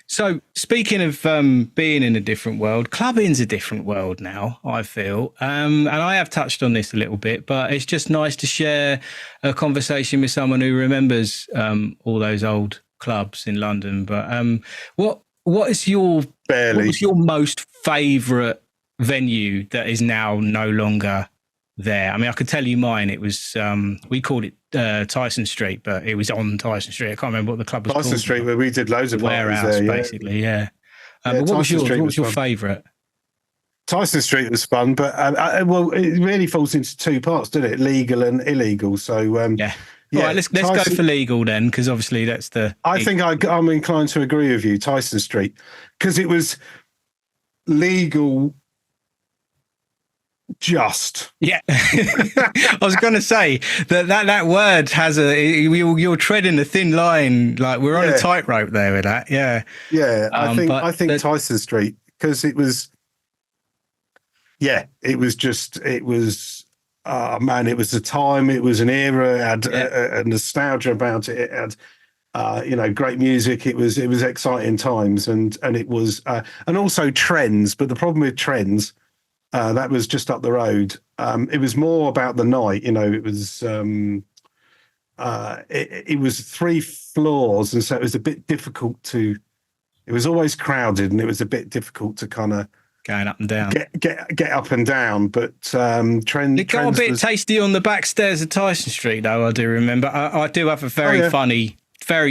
So speaking of being in a different world, clubbing's a different world now, I feel. And I have touched on this a little bit, but it's just nice to share a conversation with someone who remembers all those old clubs in London. But what was your most favourite venue that is now no longer there? I mean, I could tell you mine. It was we called it Tyson Street, but it was on Tyson Street. I can't remember what the club was called. Tyson Street, where we did loads of warehouse there, basically. Yeah. But what was your favourite? Tyson Street was fun, but it really falls into two parts, doesn't it? Legal and illegal. So All right, let's go for legal then, because obviously that's the. I think I'm inclined to agree with you, Tyson Street, because it was legal. Just I was going to say that word has you're treading a thin line, like we're on a tightrope there with that. I think Tyson Street, because it was man, it was a time, it was an era, it had a nostalgia about it. It had great music. It was exciting times, and it was and also trends. But the problem with trends, that was just up the road. It was more about the night. It was it was 3 floors, and so it was a bit difficult to. It was always crowded, and it was a bit difficult to kind of going up and down, get up and down. But trend. It got a bit tasty on the back stairs of Tyson Street, though. I do remember. I do have a very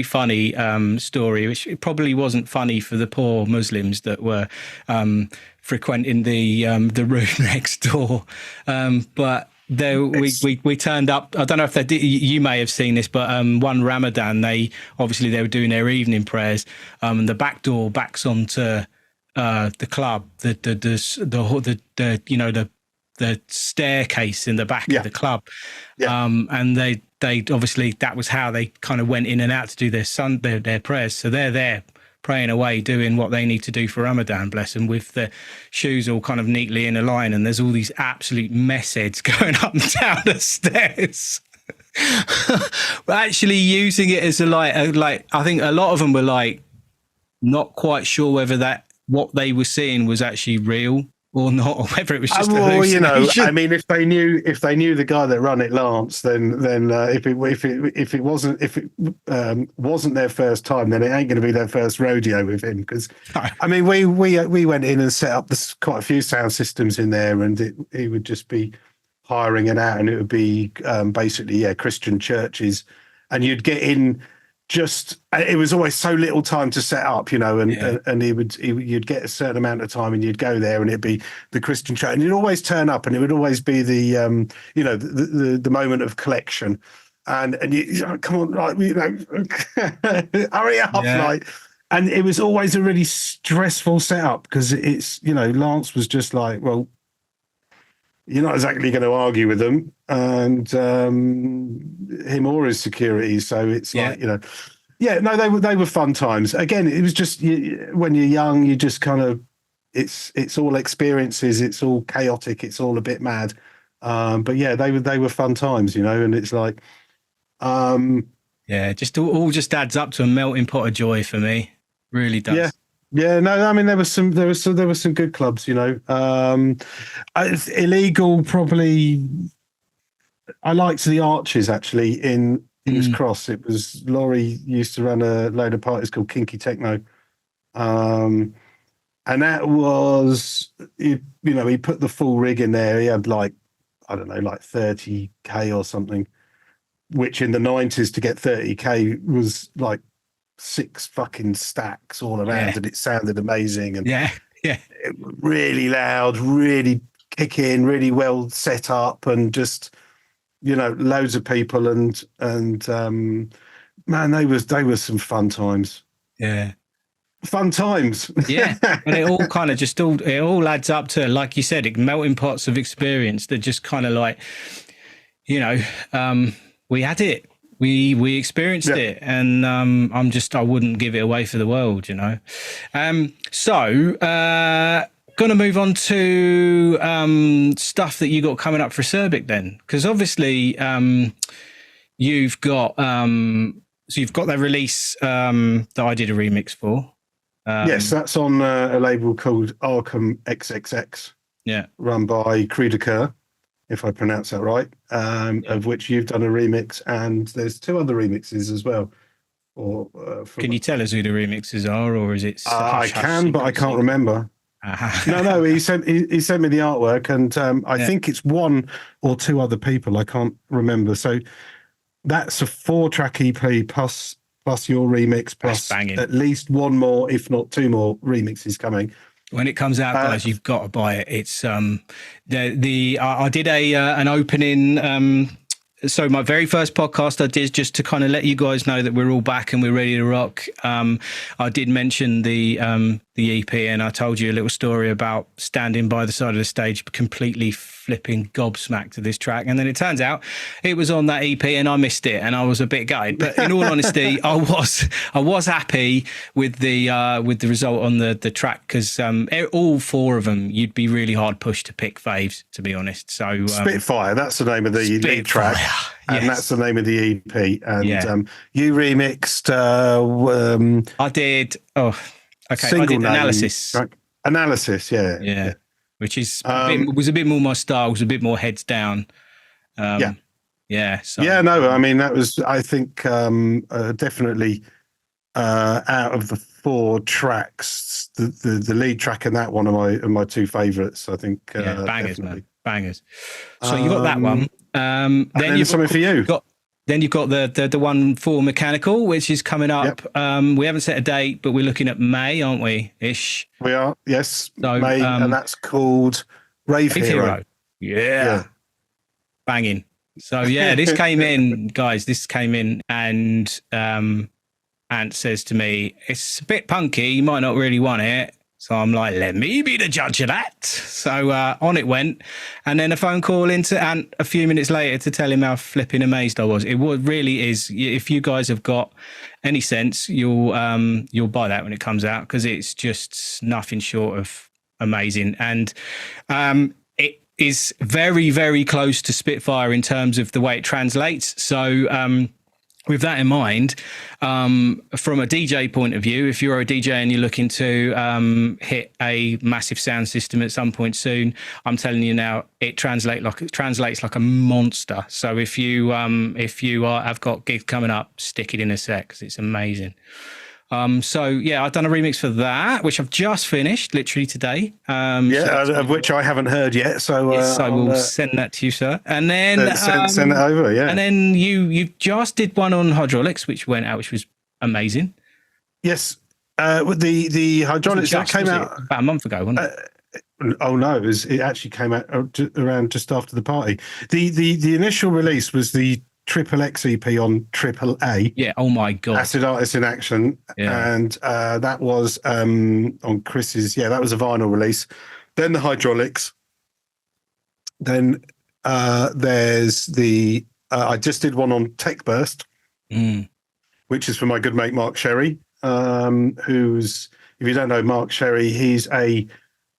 funny story, which probably wasn't funny for the poor Muslims that were frequenting the room next door. But we turned up. I don't know if they did. You may have seen this, but one Ramadan, they were doing their evening prayers. And the back door backs onto the club. The staircase in the back of the club. And they obviously, that was how they kind of went in and out to do their prayers. So they're there praying away, doing what they need to do for Ramadan, bless them, with the shoes all kind of neatly in a line, and there's all these absolute mess heads going up and down the stairs. But actually using it as like I think a lot of them were like not quite sure whether what they were seeing was actually real or not, or whether it was just a hallucination. I mean, if they knew the guy that run it, Lance, then if it wasn't their first time, then it ain't going to be their first rodeo with him. Because I mean, we went in and set up quite a few sound systems in there, and he would just be hiring it out, and it would be basically Christian churches, and you'd get in. It was always so little time to set up, and you'd get a certain amount of time, and you'd go there, and it'd be the Christian church, and you'd always turn up, and it would always be the the moment of collection, and you come on, like, hurry up, like, and it was always a really stressful setup because it's Lance was just like, well, you're not exactly going to argue with them, and him or his security. So it's like, they were fun times. Again, it was just when you're young, you just kind of it's all experiences. It's all chaotic. It's all a bit mad. But they were fun times, and it's like, just all just adds up to a melting pot of joy for me. Really does. Yeah. Yeah, no, I mean there were some good clubs, illegal probably. I liked the Arches actually in King's Cross. It was Laurie used to run a load of parties called Kinky Techno, and that was he put the full rig in there. He had like 30k or something, which in the 90s to get 30k was like 6 fucking stacks all around, and it sounded amazing, and it was really loud, really kicking, really well set up, and just loads of people, and man, they were some fun times. Fun times. And it all kind of it all adds up to, like you said, melting pots of experience that just kind of like, we had it. We experienced it, and I wouldn't give it away for the world, So, going to move on to stuff that you got coming up for Acerbic then, because obviously you've got that release that I did a remix for. Yes, that's on a label called Arkham XXX. Run by a.k.a, if I pronounce that right, of which you've done a remix, and there's 2 other remixes as well. Can you tell us who the remixes are, or is it? I can, but I can't remember. No, he sent me the artwork, and I think it's 1 or 2 other people. I can't remember. So that's a 4-track EP plus your remix, plus at least 1 more, if not 2 more remixes coming. When it comes out, guys, you've got to buy it. It's I did an opening So my very first podcast I did, just to kind of let you guys know that we're all back and we're ready to rock. I did mention the EP, and I told you a little story about standing by the side of the stage, completely flipping gobsmacked to this track. And then it turns out it was on that EP, and I missed it, and I was a bit gutted. But in all honesty, I was happy with the result on the track, because all four of them, you'd be really hard pushed to pick faves, to be honest. So Spitfire, that's the name of the lead track. And that's the name of the EP. And you remixed. I did. Oh, okay. I did Analysis. Track. Analysis, yeah. Which is was a bit more my style. Was a bit more heads down. Yeah. So, no. I mean, that was, I think, definitely out of the four tracks, the lead track and that one are my two favourites. I think. Bangers, definitely. man. Bangers. So you got that one. Then you've something for you. Then you've got the one for Mechanical, which is coming up. Yep. We haven't set a date, but we're looking at May, aren't we? Ish. We are, yes. So, May, and that's called Rave Hero. Yeah. Banging. So this came in, guys. This came in, and Ant says to me, "It's a bit punky. You might not really want it." So I'm like, let me be the judge of that. So on it went. And then a phone call into Ant a few minutes later to tell him how flipping amazed I was. It really is. If you guys have got any sense, you'll buy that when it comes out, because it's just nothing short of amazing. And it is very, very close to Spitfire in terms of the way it translates. So with that in mind, from a DJ point of view, if you're a DJ and you're looking to hit a massive sound system at some point soon, I'm telling you now, it translates like a monster. So if you have got gigs coming up, stick it in a sec, 'cause it's amazing. I've done a remix for that, which I've just finished literally today. Of which I haven't heard yet. So I will send that to you, sir. And then send it over. Yeah. And then you just did one on hydraulics, which went out, which was amazing. Yes. The hydraulics that came out about a month ago, wasn't it? Oh no, it actually came out around just after the party. The initial release was the Triple X EP on AAA. Yeah. Oh my god. Acid Artists in Action. Yeah. And that was on Chris's. Yeah, that was a vinyl release. Then the hydraulics. Then there's the. I just did one on Tech Burst, which is for my good mate Mark Sherry, who's, if you don't know Mark Sherry, he's a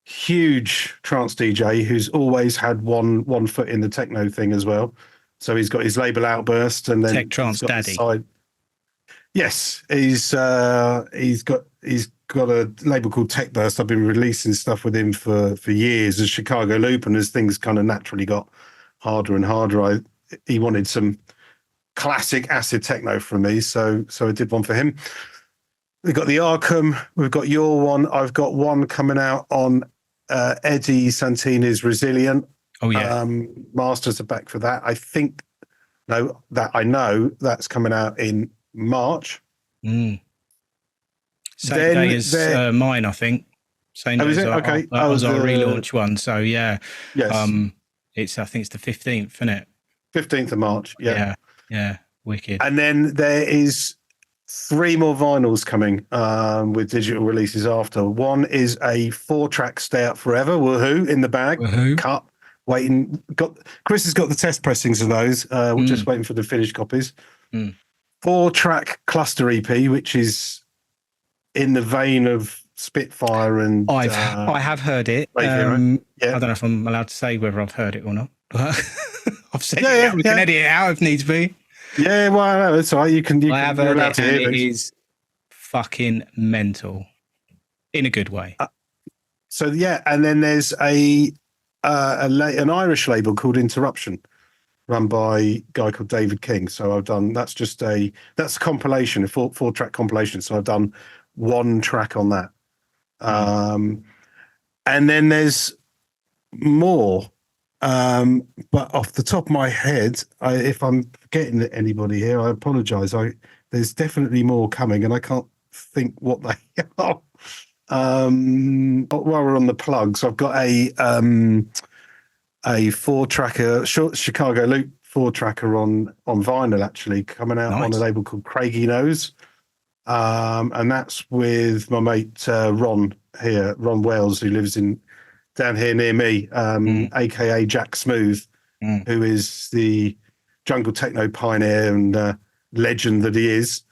huge trance DJ who's always had one foot in the techno thing as well. So he's got his label Outburst, and then Tech Trance Daddy. Yes, he's got a label called Tech Burst. I've been releasing stuff with him for years as Chicago Loop, and as things kind of naturally got harder and harder, he wanted some classic acid techno from me, so I did one for him. We've got the Arkham, we've got your one. I've got one coming out on Eddie Santini's Resilient. Oh yeah, masters are back for that. I know that's coming out in March. Same day as mine, I think. Same day as okay. That was our relaunch one. So yeah, yes. I think it's the 15th, isn't it? 15th of March. Yeah, wicked. And then there is 3 more vinyls coming with digital releases after. One is a 4-track Stay Up Forever, woohoo, in the bag, cut. Waiting. Chris has got the test pressings of those. We're just waiting for the finished copies. 4-track cluster EP, which is in the vein of Spitfire, and I have heard it. I don't know if I'm allowed to say whether I've heard it or not. I've said it. We can edit it out if needs be. Yeah, well, that's all right. You can. I have heard it, and it is fucking mental, in a good way. And then there's an Irish label called Interruption, run by a guy called David King. So I've done, that's a compilation, a 4-track compilation. So I've done 1 track on that. And then there's more, but off the top of my head, if I'm forgetting anybody here, I apologize. There's definitely more coming, and I can't think what they are. While we're on the plugs, I've got a 4-tracker Chicago Loop 4-tracker on vinyl, actually, coming out on a label called Craigie Nose. And that's with my mate Ron Wells, who lives down here near me, a.k.a. Jack Smooth, who is the jungle techno pioneer and legend that he is.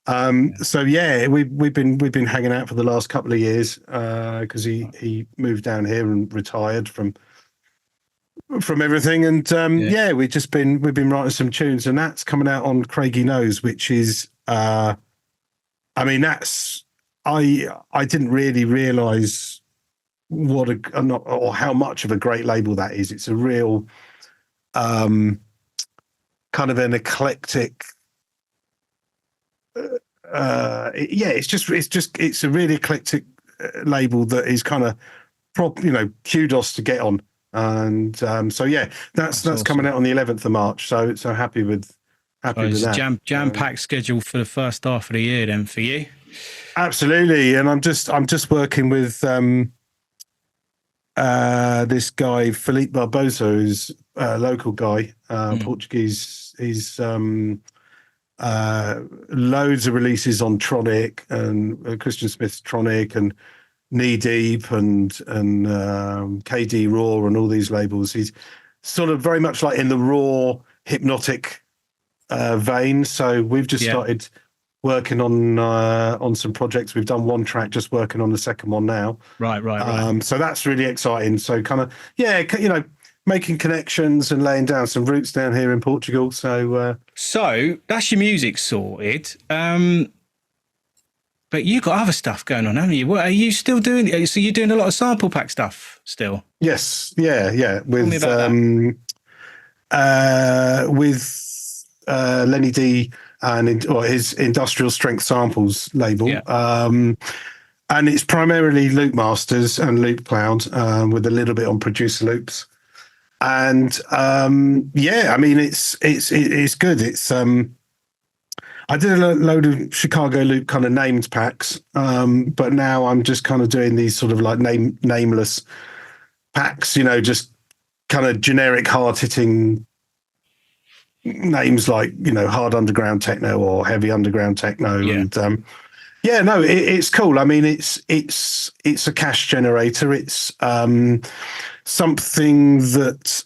So yeah, we've been hanging out for the last couple of years because he moved down here and retired from everything, and we've been writing some tunes, and that's coming out on Craigie Nose, which is I didn't really realise or how much of a great label that is. It's a real kind of an eclectic. It's a really eclectic label that is kind of kudos to get on, and that's awesome. Coming out on the 11th of March. So happy with that. Jam packed schedule for the first half of the year then for you. Absolutely, and I'm just working with this guy Felipe Barbosa, who's a local guy, Portuguese. He's loads of releases on Tronic and Christian Smith's Tronic and Knee Deep and KD Raw and all these labels. He's sort of very much like in the raw hypnotic vein. So we've just started working on some projects. We've done one track, just working on the second one now. Right. So that's really exciting. So kind of making connections and laying down some roots down here in Portugal. So that's your music sorted. But you got other stuff going on, haven't you? What are you still doing? So you're doing a lot of sample pack stuff still? Yes. Yeah. With Lenny D and his Industrial Strength Samples label. Yeah. And it's primarily loop masters and loop cloud with a little bit on producer loops. And it's good. It's I did a load of Chicago loop kind of named packs, but now I'm just kind of doing these sort of like nameless packs, just kind of generic hard hitting names like hard underground techno or heavy underground techno. Yeah. And it's cool. I mean, it's a cash generator. It's something that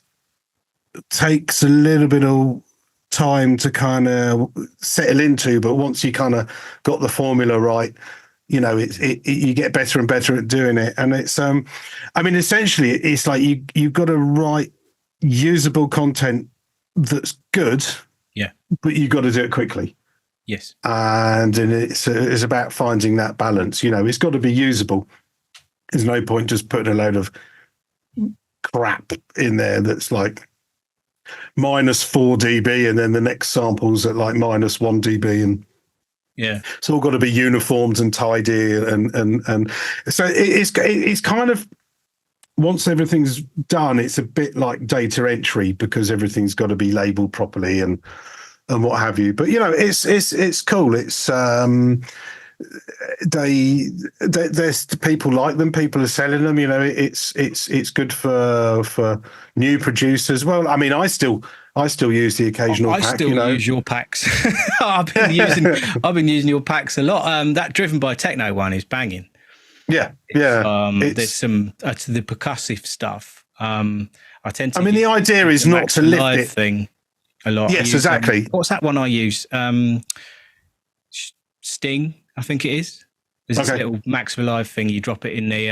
takes a little bit of time to kind of settle into, but once you kind of got the formula right, you get better and better at doing it. And it's essentially it's like you've got to write usable content that's good, but you've got to do it quickly. Yes. And it's about finding that balance. It's got to be usable. There's no point just putting a load of crap in there that's like -4 dB and then the next sample's at like -1 dB, and it's all got to be uniformed and tidy, and so it's kind of, once everything's done, it's a bit like data entry because everything's got to be labeled properly and what have you. But it's cool. It's there's people like them. People are selling them. It's good for new producers. Well, I mean, I still use the occasional pack. I still use your packs. I've been using your packs a lot. That Driven by Techno one is banging. Yeah. There's some the percussive stuff. I tend to. I mean, the idea is not to lift it thing a lot. Yes, exactly. What's that one I use? Sting, I think it is. There's this little Max Alive thing. You drop it in the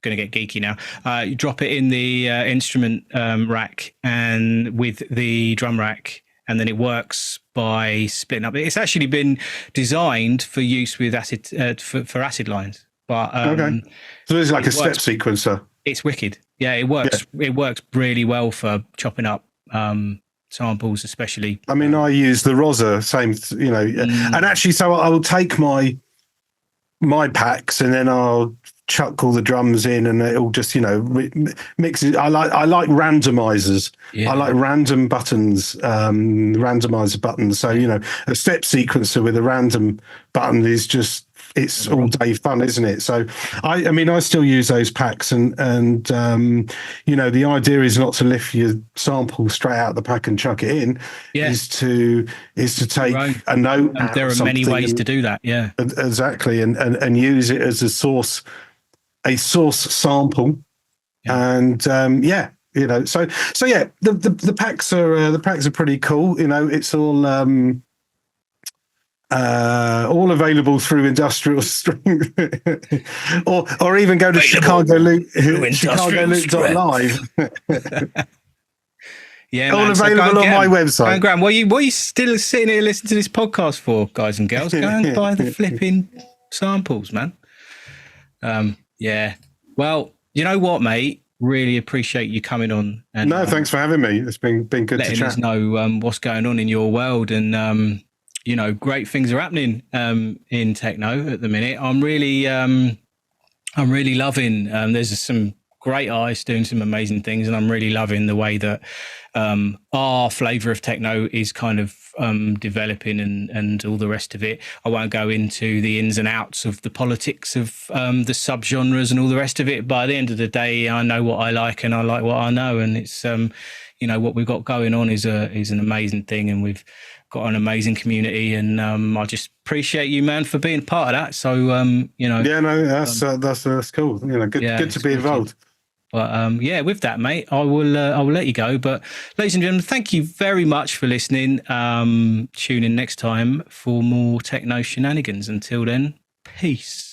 going to get geeky now. You drop it in the instrument rack and with the drum rack, and then it works by splitting up. It's actually been designed for use with acid for acid lines. But so it's like a step sequencer. It's wicked. Yeah, it works. Yeah. It works really well for chopping up samples, especially. I mean, I use the Rosa, same, and actually, so I will take my packs and then I'll chuck all the drums in, and it'll just mix it. I like randomizers. Yeah. I like random buttons, randomizer buttons. So a step sequencer with a random button is just it's all day fun, isn't it? So I mean, I still use those packs, and you know, the idea is not to lift your sample straight out the pack and chuck it in. Is to take a note. And there are many ways to do that. Yeah, exactly, and use it as a source sample, and you know, so yeah, the packs are pretty cool. You know, it's all available through Industrial Strength, or even go to ChicagoLoop.live. Yeah, all available on my website. Graham, what are you still sitting here listening to this podcast for, guys and girls? Go and buy the flipping samples, man. Yeah. Well, you know what, mate? Really appreciate you coming on. And thanks for having me. It's been good to chat. Letting us know what's going on in your world, and you know, great things are happening in techno at the minute. I'm really loving. There's some great artists doing some amazing things, and I'm really loving the way that our flavour of techno is kind of developing and all the rest of it. I won't go into the ins and outs of the politics of the subgenres and all the rest of it. But at the end of the day, I know what I like, and I like what I know, and it's you know, what we've got going on is an amazing thing, and we've got an amazing community, and I just appreciate you, man, for being part of that. So you know, that's cool. You know, good to be involved. But with that, mate, I will let you go. But ladies and gentlemen, thank you very much for listening. Tune in next time for more techno shenanigans. Until then, peace.